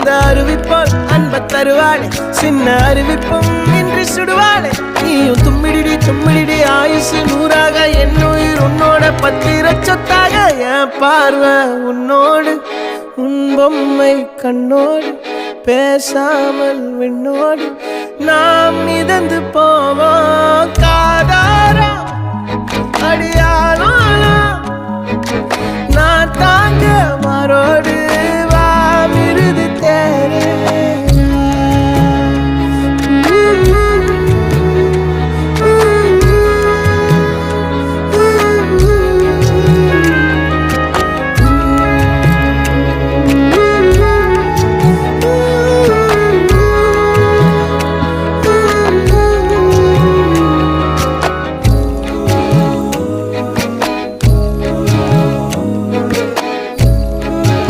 அந்த அறிவிப்பால் அன்ப தருவாளே சின்ன அறிவிப்பும் இன்றி சுடுவாளே நீயும் தும்மிடி தும்மிடி ஆயுசு நூறாக என்னுயிர் உன்னோட பத்திர சொத்தாக என் பார்வை உன்னோடு உன் பொம்மை கண்ணோடு பேசாமல் விண்ணோடு நாம் மிதந்து போவோம் காதாரா அடியாலும்